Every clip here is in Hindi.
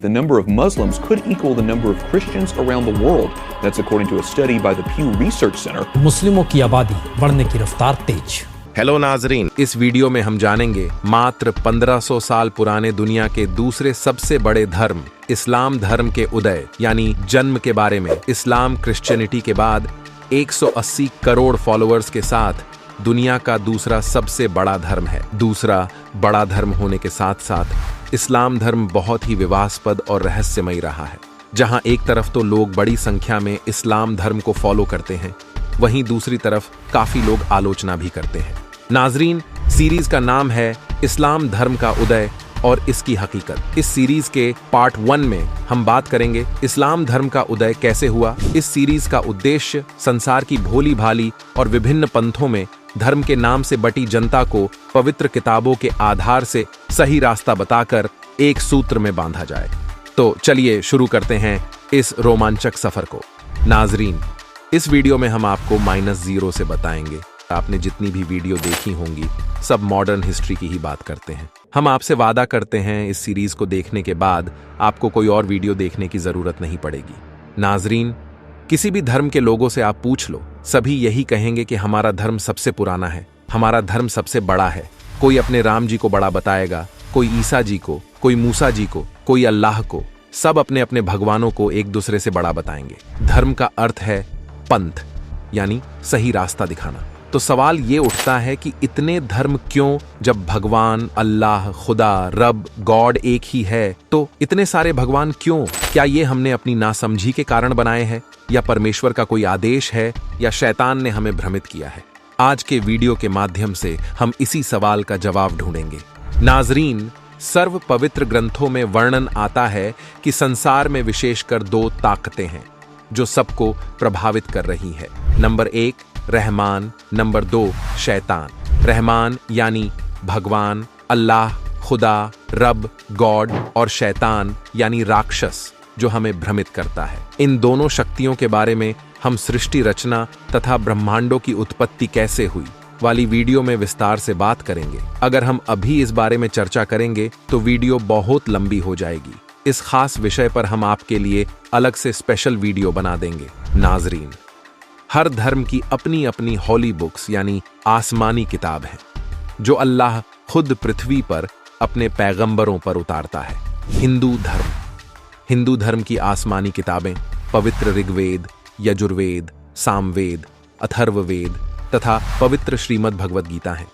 The number of Muslims could equal the number of Christians around the world. That's according to a study by the Pew Research Center. मुस्लिमों की आबादी बढ़ने की रफ्तार तेज। हेलो नाजरीन, इस वीडियो में हम जानेंगे मात्र 1500 साल पुराने दुनिया के दूसरे सबसे बड़े धर्म इस्लाम धर्म के उदय यानी जन्म के बारे में। इस्लाम क्रिश्चियनिटी के बाद 180 करोड़ फॉलोअर्स के साथ दुनिया का दूसरा सबसे बड़ा धर्म है। दूसरा बड़ा धर्म होने के साथ साथ इस्लाम धर्म बहुत ही विवादास्पद और रहस्यमयी रहा है। जहां एक तरफ तो लोग बड़ी संख्या में इस्लाम धर्म को फॉलो करते हैं, वहीं दूसरी तरफ काफी लोग आलोचना भी करते हैं। नाजरीन, सीरीज का नाम है इस्लाम धर्म का उदय और इसकी हकीकत। इस सीरीज के पार्ट 1 में हम बात करेंगे इस्लाम धर्म का उदय कैसे हुआ। इस सीरीज का उद्देश्य संसार की भोली भाली और विभिन्न पंथों में धर्म के नाम से बटी जनता को पवित्र किताबों के आधार से सही रास्ता बताकर एक सूत्र में बांधा जाए। तो चलिए शुरू करते हैं इस रोमांचक सफर को। नाजरीन, इस वीडियो में हम आपको -0 से बताएंगे। आपने जितनी भी वीडियो देखी होंगी सब मॉडर्न हिस्ट्री की ही बात करते हैं। हम आपसे वादा करते हैं इस सीरीज को देखने के बाद आपको कोई और वीडियो देखने की जरूरत नहीं पड़ेगी। नाजरीन, किसी भी धर्म के लोगों से आप पूछ लो, सभी यही कहेंगे कि हमारा धर्म सबसे पुराना है, हमारा धर्म सबसे बड़ा है। कोई अपने राम जी को बड़ा बताएगा, कोई ईसा जी को, कोई मूसा जी को, कोई अल्लाह को। सब अपने अपने भगवानों को एक दूसरे से बड़ा बताएंगे। धर्म का अर्थ है पंथ यानी सही रास्ता दिखाना। तो सवाल ये उठता है कि इतने धर्म क्यों, जब भगवान, अल्लाह, खुदा, रब, गॉड एक ही है तो इतने सारे भगवान क्यों? क्या ये हमने अपनी नासमझी के कारण बनाए हैं, या परमेश्वर का कोई आदेश है, या शैतान ने हमें भ्रमित किया है? आज के वीडियो के माध्यम से हम इसी सवाल का जवाब ढूंढेंगे। नाजरीन, सर्व पवित्र ग्रंथों में वर्णन आता है कि संसार में विशेषकर 2 ताकतें हैं जो सबको प्रभावित कर रही है। नंबर 1 रहमान, नंबर 2 शैतान। रहमान यानी भगवान, अल्लाह, खुदा, रब, गॉड, और शैतान यानी राक्षस जो हमें भ्रमित करता है। इन दोनों शक्तियों के बारे में हम सृष्टि रचना तथा ब्रह्मांडों की उत्पत्ति कैसे हुई वाली वीडियो में विस्तार से बात करेंगे। अगर हम अभी इस बारे में चर्चा करेंगे तो वीडियो बहुत लंबी हो जाएगी। इस खास विषय पर हम आपके लिए अलग से स्पेशल वीडियो बना देंगे। नाजरीन, हर धर्म की अपनी अपनी हॉली बुक्स यानी आसमानी किताब है जो अल्लाह खुद पृथ्वी पर अपने पैगंबरों पर उतारता है। हिंदू धर्म की आसमानी किताबें पवित्र ऋग्वेद, यजुर्वेद, सामवेद, अथर्ववेद तथा पवित्र श्रीमद् भगवद गीता हैं।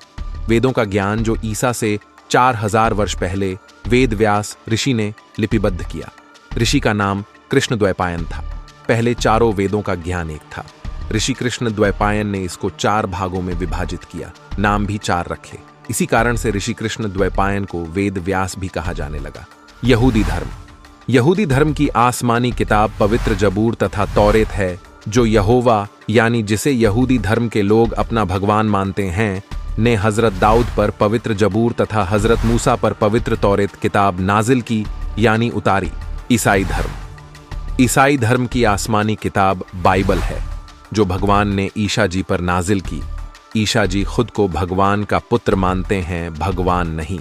वेदों का ज्ञान जो ईसा से 4000 वर्ष पहले वेद व्यास ऋषि ने लिपिबद्ध किया। ऋषि का नाम कृष्ण द्वैपायन था। पहले चारों वेदों का ज्ञान एक था। ऋषि कृष्ण द्वैपायन ने इसको 4 भागों में विभाजित किया, नाम भी 4 रखे। इसी कारण से ऋषि कृष्ण द्वैपायन को वेद व्यास भी कहा जाने लगा। यहूदी धर्म की आसमानी किताब पवित्र जबूर तथा तौरेत है जो यहोवा यानी जिसे यहूदी धर्म के लोग अपना भगवान मानते हैं ने हजरत दाऊद पर पवित्र जबूर तथा हजरत मूसा पर पवित्र तौरेत किताब नाजिल की यानी उतारी। ईसाई धर्म की आसमानी किताब बाइबल है जो भगवान ने ईशा जी पर नाजिल की। ईशा जी खुद को भगवान का पुत्र मानते हैं, भगवान नहीं।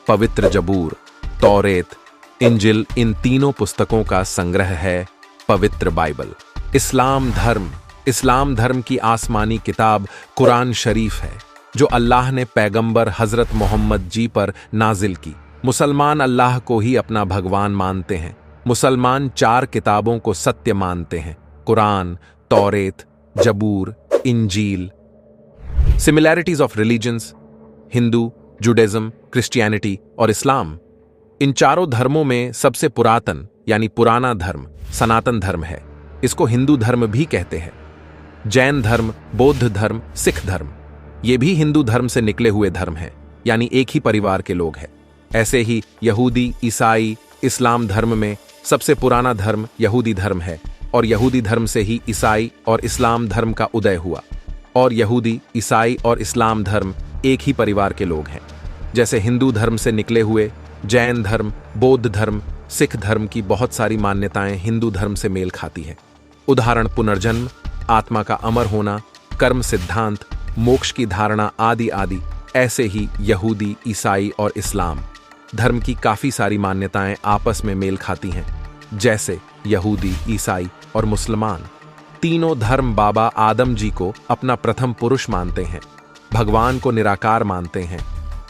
पवित्र जबूर, तौरेत, इंजिल, इन तीनों पुस्तकों का संग्रह है पवित्र बाइबल। इस्लाम धर्म की आसमानी किताब कुरान शरीफ है जो अल्लाह ने पैगंबर हजरत मोहम्मद जी पर नाजिल की। मुसलमान अल्लाह को ही अपना भगवान मानते हैं। मुसलमान 4 किताबों को सत्य मानते हैं, कुरान, तौरेत, जबूर, इंजील। Similarities of religions, Hindu, Judaism, Christianity और इस्लाम। इन चारों धर्मों में सबसे पुरातन यानी पुराना धर्म सनातन धर्म है। इसको हिंदू धर्म भी कहते हैं। जैन धर्म, बौद्ध धर्म, सिख धर्म, ये भी हिंदू धर्म से निकले हुए धर्म हैं, यानी एक ही परिवार के लोग हैं। ऐसे ही यहूदी, ईसाई, इस्लाम धर्म में सबसे पुराना धर्म यहूदी धर्म है और यहूदी धर्म से ही ईसाई और इस्लाम धर्म का उदय हुआ। और यहूदी, ईसाई और इस्लाम धर्म एक ही परिवार के लोग हैं। जैसे हिंदू धर्म से निकले हुए जैन धर्म, बौद्ध धर्म, सिख धर्म की बहुत सारी मान्यताएं हिंदू धर्म से मेल खाती हैं। उदाहरण पुनर्जन्म, आत्मा का अमर होना, कर्म सिद्धांत, मोक्ष की धारणा आदि आदि। ऐसे ही यहूदी, ईसाई और इस्लाम धर्म की काफी सारी मान्यताएं आपस में मेल खाती हैं, जैसे यहूदी, ईसाई और मुसलमान। तीनों धर्म बाबा आदम जी को अपना प्रथम पुरुष मानते हैं, भगवान को निराकार मानते हैं,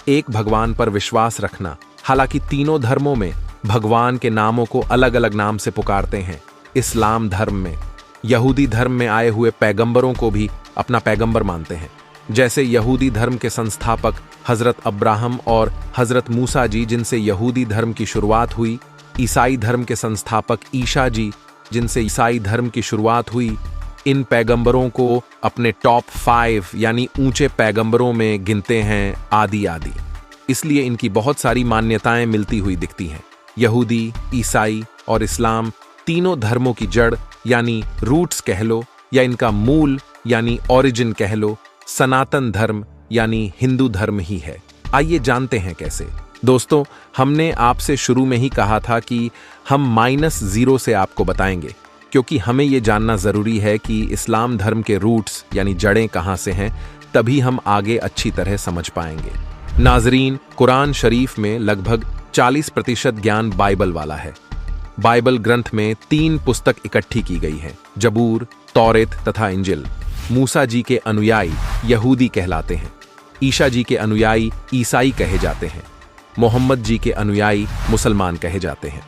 एक भगवान पर विश्वास रखना। हालांकि तीनों धर्मों में भगवान के नामों को अलग अलग नाम से पुकारते हैं। इस्लाम धर्म में यहूदी धर्म में आए हुए पैगंबरों को भी अपना पैगंबर मानते हैं, जैसे यहूदी धर्म के संस्थापक हजरत अब्राहम और हजरत मूसा जी, जिनसे यहूदी धर्म की शुरुआत हुई। ईसाई धर्म के संस्थापक ईसा जी, जिनसे ईसाई धर्म की शुरुआत हुई। इन पैगंबरों को अपने टॉप 5 यानी ऊंचे पैगंबरों में गिनते हैं आदि आदि। इसलिए इनकी बहुत सारी मान्यताएं मिलती हुई दिखती हैं। यहूदी, ईसाई और इस्लाम तीनों धर्मों की जड़ यानी रूट्स कह लो, या इनका मूल यानी ओरिजिन कह लो, सनातन धर्म यानी हिंदू धर्म ही है। आइए जानते हैं कैसे। दोस्तों, हमने आपसे शुरू में ही कहा था कि हम -0 से आपको बताएंगे, क्योंकि हमें यह जानना जरूरी है कि इस्लाम धर्म के रूट्स यानी जड़ें कहां से हैं, तभी हम आगे अच्छी तरह समझ पाएंगे। नाजरीन, कुरान शरीफ में लगभग 40% ज्ञान बाइबल वाला है। बाइबल ग्रंथ में 3 पुस्तक इकट्ठी की गई हैं, जबूर, तौरेत तथा इंजिल। मूसा जी के अनुयायी यहूदी कहलाते हैं, ईसा जी के अनुयायी ईसाई कहे जाते हैं, मोहम्मद जी के अनुयायी मुसलमान कहे जाते हैं।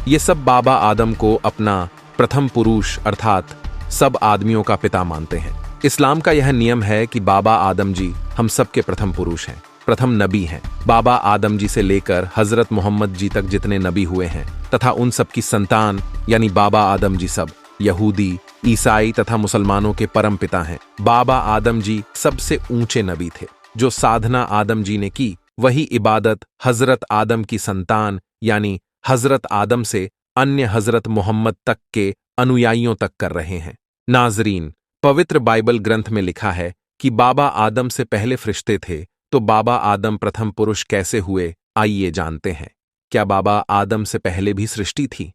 ये सब बाबा आदम को अपना प्रथम पुरुष अर्थात सब आदमियों का पिता मानते हैं। इस्लाम का यह नियम है कि बाबा आदम जी हम सब के प्रथम पुरुष हैं, प्रथम नबी हैं। बाबा आदम जी से लेकर हजरत मोहम्मद जी तक जितने नबी हुए हैं तथा उन सब की संतान यानी बाबा आदम जी सब यहूदी, ईसाई तथा मुसलमानों के परम पिता हैं। बाबा आदम जी सबसे ऊंचे नबी थे। जो साधना आदम जी ने की, वही इबादत हजरत आदम की संतान यानी हजरत आदम से अन्य हजरत मोहम्मद तक के अनुयायियों तक कर रहे हैं। नाजरीन, पवित्र बाइबल ग्रंथ में लिखा है कि बाबा आदम से पहले फरिश्ते थे, तो बाबा आदम प्रथम पुरुष कैसे हुए, आइए जानते हैं। क्या बाबा आदम से पहले भी सृष्टि थी?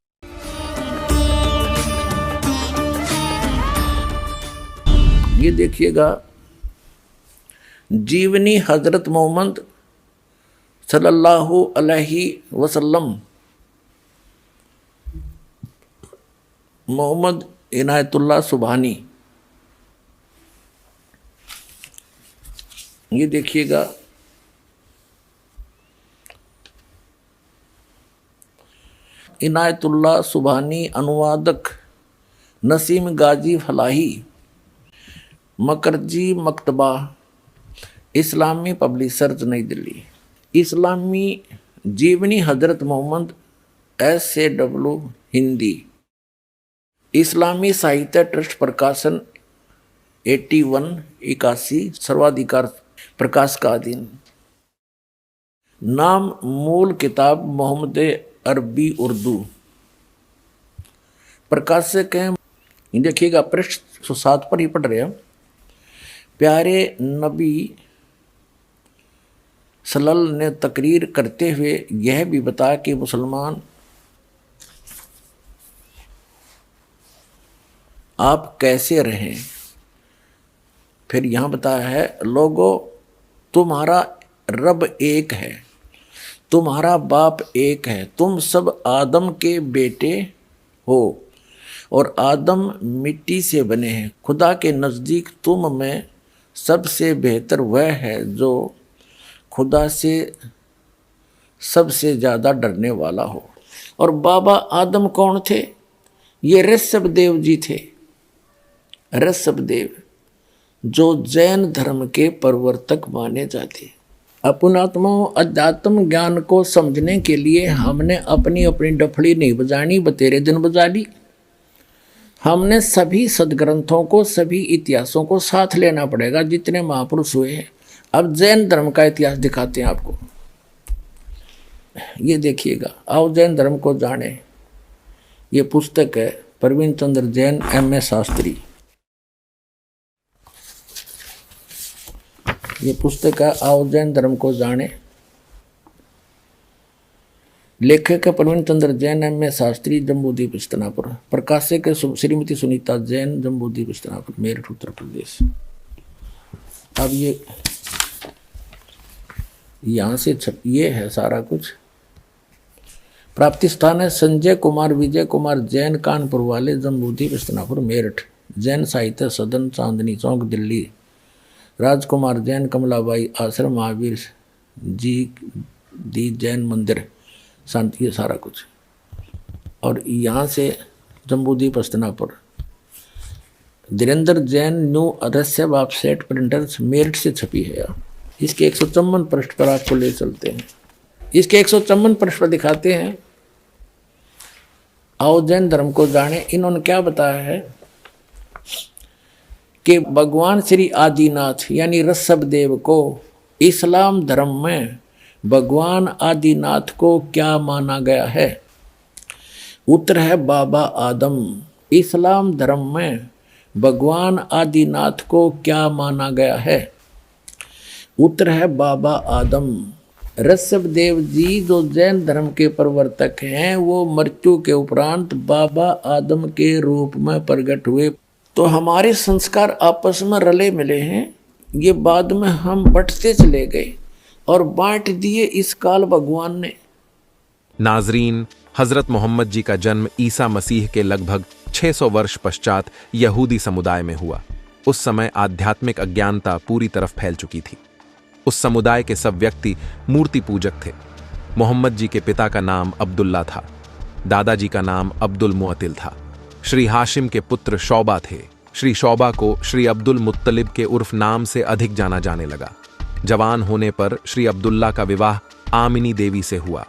ये देखिएगा, जीवनी हजरत मोहम्मद सल्लल्लाहु अलैहि वसल्लम, मोहम्मद इनायतुल्लाह सुबहानी। ये देखिएगा, इनायतुल्लाह सुबहानी, अनुवादक नसीम गाजी फलाही, मकरजी मकतबा, इस्लामी पब्लिशर्स, नई दिल्ली। इस्लामी जीवनी हजरत मोहम्मद SAW हिंदी, इस्लामी साहित्य ट्रस्ट प्रकाशन 8181 सर्वाधिकार प्रकाश का अधीन। नाम मूल किताब मोहम्मद अरबी उर्दू, प्रकाशक हैं। देखिएगा, पृष्ठ 107 पर ही पढ़ रहे हैं। प्यारे नबी सल्लल्लाहु ने तकरीर करते हुए यह भी बताया कि मुसलमान आप कैसे रहें। फिर यहाँ बताया है, लोगों, तुम्हारा रब एक है, तुम्हारा बाप एक है, तुम सब आदम के बेटे हो और आदम मिट्टी से बने हैं। खुदा के नज़दीक तुम में सबसे बेहतर वह है जो खुदा से सबसे ज़्यादा डरने वाला हो। और बाबा आदम कौन थे? ये ऋषभदेव जी थे। ऋषभदेव जो जैन धर्म के प्रवर्तक माने जाते। अपनात्माओं, अध्यात्म ज्ञान को समझने के लिए हमने अपनी अपनी डफड़ी नहीं बजानी, बतेरे दिन बजा ली। हमने सभी सदग्रंथों को, सभी इतिहासों को साथ लेना पड़ेगा, जितने महापुरुष हुए हैं। अब जैन धर्म का इतिहास दिखाते हैं आपको। ये देखिएगा, आओ जैन धर्म को जाने। ये पुस्तक है प्रवीण चंद्र जैन, MA शास्त्री। ये पुस्तक है आओ जैन धर्म को जाने। लेखक है प्रवीण चंद्र जैन, MA शास्त्री, जम्बूद्वीप इस्तनापुर। प्रकाशक है श्रीमती सुनीता जैन, जम्बूद्वीप इस्तनापुर, मेरठ, उत्तर प्रदेश। अब ये यहाँ से ये है सारा कुछ। प्राप्ति स्थान है संजय कुमार विजय कुमार जैन, कानपुर वाले, जम्बूद्वीप हस्तिनापुर मेरठ, जैन साहित्य सदन चांदनी चौक दिल्ली, राजकुमार जैन, कमलाबाई आश्रम, महावीर जी दी जैन मंदिर, शांति, ये सारा कुछ। और यहाँ से जम्बूद्वीप हस्तिनापुर, धीरेन्द्र जैन न्यू अदस्य वेबसाइट प्रिंटर्स मेरठ से छपी है। इसके 154 पृष्ठ पर आपको ले चलते हैं। इसके 154 पृष्ठ पर दिखाते हैं, आओ जैन धर्म को जाने। इन्होंने क्या बताया है कि भगवान श्री आदिनाथ यानी ऋषभ देव को इस्लाम धर्म में भगवान आदिनाथ को क्या माना गया है। उत्तर है बाबा आदम। इस्लाम धर्म में भगवान आदिनाथ को क्या माना गया है। उत्तर है बाबा आदम। ऋषभ देव जी जो जैन धर्म के प्रवर्तक हैं वो मृत्यु के उपरांत बाबा आदम के रूप में प्रकट हुए। तो हमारे संस्कार आपस में रले मिले हैं, ये बाद में हम बंटते चले गए और बांट दिए इस काल भगवान ने। नाजरीन, हजरत मोहम्मद जी का जन्म ईसा मसीह के लगभग 600 वर्ष पश्चात यहूदी समुदाय में हुआ। उस समय आध्यात्मिक अज्ञानता पूरी तरफ फैल चुकी थी। उस समुदाय के सब व्यक्ति मूर्ति पूजक थे। मोहम्मद जी के पिता का नाम अब्दुल्ला था, दादाजी का नाम अब्दुल मुअत्तिल था। श्री हाशिम के पुत्र शौबा थे। श्री शौबा को श्री अब्दुल मुत्तलिब के उर्फ नाम से अधिक जाना जाने लगा। जवान होने पर श्री अब्दुल्ला का विवाह आमिनी देवी से हुआ।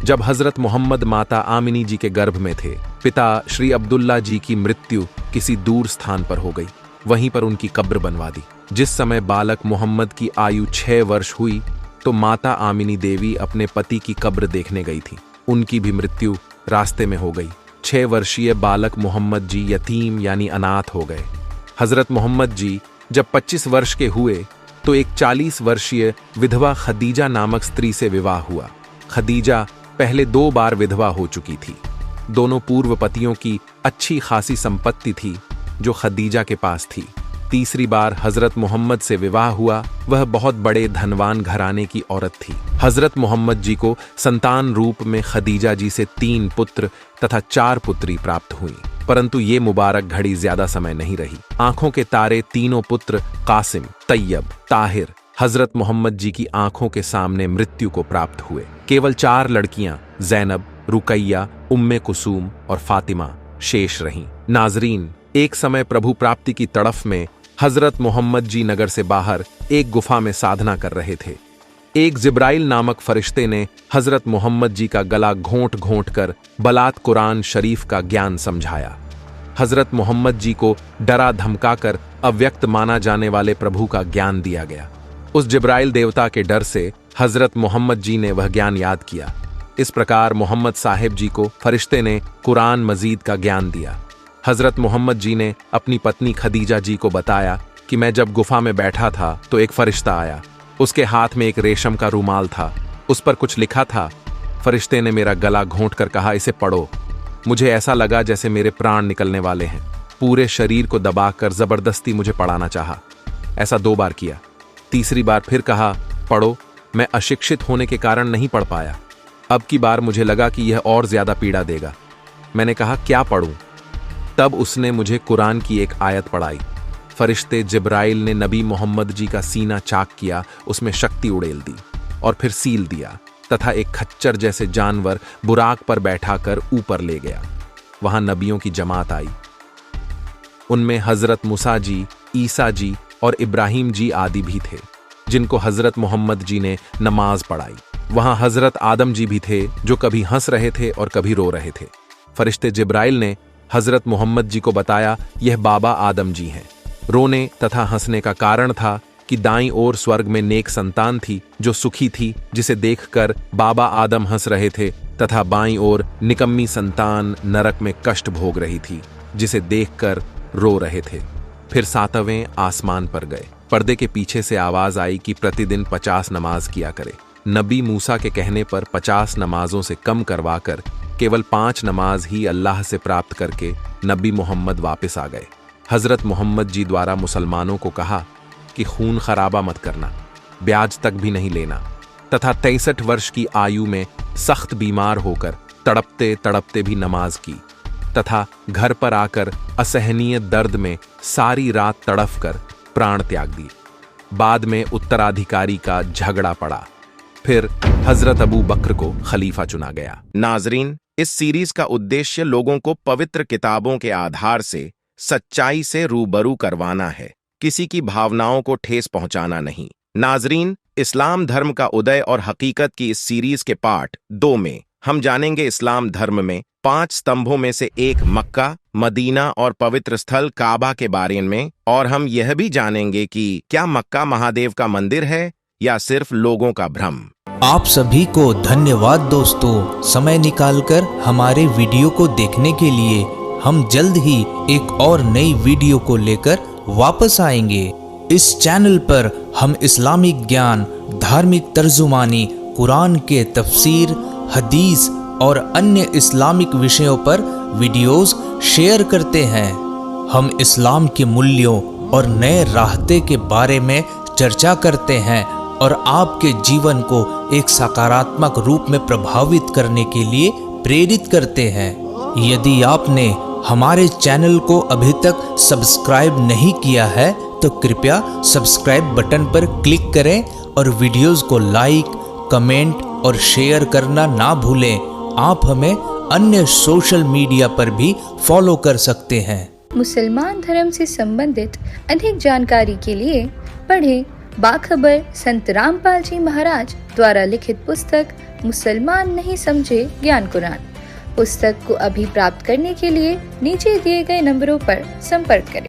जब हजरत मोहम्मद माता आमिनी जी के गर्भ में थे, पिता श्री अब्दुल्ला जी की मृत्यु किसी दूर स्थान पर हो गई। वहीं पर उनकी कब्र बनवा दी। जिस समय बालक मोहम्मद की आयु 6 वर्ष हुई तो माता आमिनी देवी अपने पति की कब्र देखने गई थी। उनकी भी मृत्यु रास्ते में हो गई। 6 वर्षीय बालक मोहम्मद जी यतीम यानी अनाथ हो गए। हजरत मोहम्मद जी जब 25 वर्ष के हुए तो एक 40 वर्षीय विधवा खदीजा नामक स्त्री से विवाह हुआ। खदीजा पहले 2 बार विधवा हो चुकी थी। दोनों पूर्व पतियों की अच्छी खासी संपत्ति थी जो खदीजा के पास थी। तीसरी बार हजरत मोहम्मद से विवाह हुआ। वह बहुत बड़े धनवान घराने की औरत थी। हजरत मोहम्मद जी को संतान रूप में खदीजा जी से 3 पुत्र तथा 4 पुत्री प्राप्त हुई, परंतु ये मुबारक घड़ी ज्यादा समय नहीं रही। आंखों के तारे तीनों पुत्र कासिम, तैयब, ताहिर हजरत मोहम्मद जी की आंखों के सामने मृत्यु को प्राप्त हुए। केवल 4 लड़कियां जैनब, रुकैया, उम्मे कुसूम और फातिमा शेष रहीं। नाजरीन, एक समय प्रभु प्राप्ति की तड़फ में हजरत मोहम्मद जी नगर से बाहर एक गुफा में साधना कर रहे थे। एक जिब्राइल नामक फरिश्ते ने हजरत मोहम्मद जी का गला घोंट घोंट कर बलात कुरान शरीफ का ज्ञान समझाया। हजरत मोहम्मद जी को डरा धमकाकर अव्यक्त माना जाने वाले प्रभु का ज्ञान दिया गया। उस जिब्राइल देवता के डर से हजरत मोहम्मद जी ने वह ज्ञान याद किया। इस प्रकार मोहम्मद साहिब जी को फरिश्ते ने कुरान मजीद का ज्ञान दिया। हजरत मोहम्मद जी ने अपनी पत्नी खदीजा जी को बताया कि मैं जब गुफा में बैठा था तो एक फरिश्ता आया। उसके हाथ में एक रेशम का रूमाल था, उस पर कुछ लिखा था। फरिश्ते ने मेरा गला घोंट कर कहा, इसे पढ़ो। मुझे ऐसा लगा जैसे मेरे प्राण निकलने वाले हैं। पूरे शरीर को दबाकर जबरदस्ती मुझे पढ़ाना चाहा। ऐसा 2 बार किया। तीसरी बार फिर कहा, पढ़ो। मैं अशिक्षित होने के कारण नहीं पढ़ पाया। अब की बार मुझे लगा कि यह और ज्यादा पीड़ा देगा। मैंने कहा, क्या पढ़ूं? तब उसने मुझे कुरान की एक आयत पढ़ाई। फरिश्ते जिब्राइल ने नबी मोहम्मद जी का सीना चाक किया, उसमें शक्ति उड़ेल दी और फिर सील दिया तथा एक खच्चर जैसे जानवर बुराक पर बैठाकर ऊपर ले गया। वहां नबियों की जमात आई। उनमें हजरत मूसा जी, ईसा जी और इब्राहिम जी आदि भी थे, जिनको हजरत मोहम्मद जी ने नमाज पढ़ाई। वहां हजरत आदम जी भी थे, जो कभी हंस रहे थे और कभी रो रहे थे। फरिश्ते जिब्राइल ने हजरत मोहम्मद जी को बताया, यह बाबा आदम जी हैं। रोने तथा हंसने का कारण था कि दाईं ओर स्वर्ग में नेक संतान थी जो सुखी थी, जिसे देखकर बाबा आदम हंस रहे थे, तथा बाईं ओर निकम्मी संतान नरक में कष्ट भोग रही थी, जिसे देखकर रो रहे थे। फिर 7वें आसमान पर गए। पर्दे के पीछे से आवाज आई कि प्रतिदिन 50 नमाज किया करे। नबी मूसा के कहने पर 50 नमाजों से कम करवाकर केवल 5 नमाज ही अल्लाह से प्राप्त करके नबी मोहम्मद वापस आ गए। हजरत मोहम्मद जी द्वारा मुसलमानों को कहा कि खून खराबा मत करना, ब्याज तक भी नहीं लेना, तथा 63 वर्ष की आयु में सख्त बीमार होकर तड़पते तड़पते भी नमाज की तथा घर पर आकर असहनीय दर्द में सारी रात तड़फ कर प्राण त्याग दिए। बाद में उत्तराधिकारी का झगड़ा पड़ा, फिर हजरत अबू बकर को खलीफा चुना गया। नाजरीन, इस सीरीज का उद्देश्य लोगों को पवित्र किताबों के आधार से सच्चाई से रूबरू करवाना है, किसी की भावनाओं को ठेस पहुंचाना नहीं। नाजरीन, इस्लाम धर्म का उदय और हकीकत की इस सीरीज के पार्ट 2 में हम जानेंगे इस्लाम धर्म में 5 स्तंभों में से एक मक्का, मदीना और पवित्र स्थल काबा के बारे में, और हम यह भी जानेंगे कि क्या मक्का महादेव का मंदिर है या सिर्फ लोगों का भ्रम। आप सभी को धन्यवाद दोस्तों, समय निकालकर हमारे वीडियो को देखने के लिए। हम जल्द ही एक और नई वीडियो को लेकर वापस आएंगे। इस चैनल पर हम इस्लामिक ज्ञान, धार्मिक तर्जुमानी, कुरान के तफसीर, हदीस और अन्य इस्लामिक विषयों पर वीडियोस शेयर करते हैं। हम इस्लाम के मूल्यों और नए रास्ते के बारे में चर्चा करते हैं और आपके जीवन को एक सकारात्मक रूप में प्रभावित करने के लिए प्रेरित करते हैं। यदि आपने हमारे चैनल को अभी तक सब्सक्राइब नहीं किया है तो कृपया सब्सक्राइब बटन पर क्लिक करें और वीडियोस को लाइक, कमेंट और शेयर करना ना भूलें। आप हमें अन्य सोशल मीडिया पर भी फॉलो कर सकते हैं। मुसलमान धर्म से संबंधित अधिक जानकारी के लिए पढ़ें बाखबर संत रामपाल जी महाराज द्वारा लिखित पुस्तक मुसलमान नहीं समझे ज्ञान कुरान। पुस्तक को अभी प्राप्त करने के लिए नीचे दिए गए नंबरों पर संपर्क करें।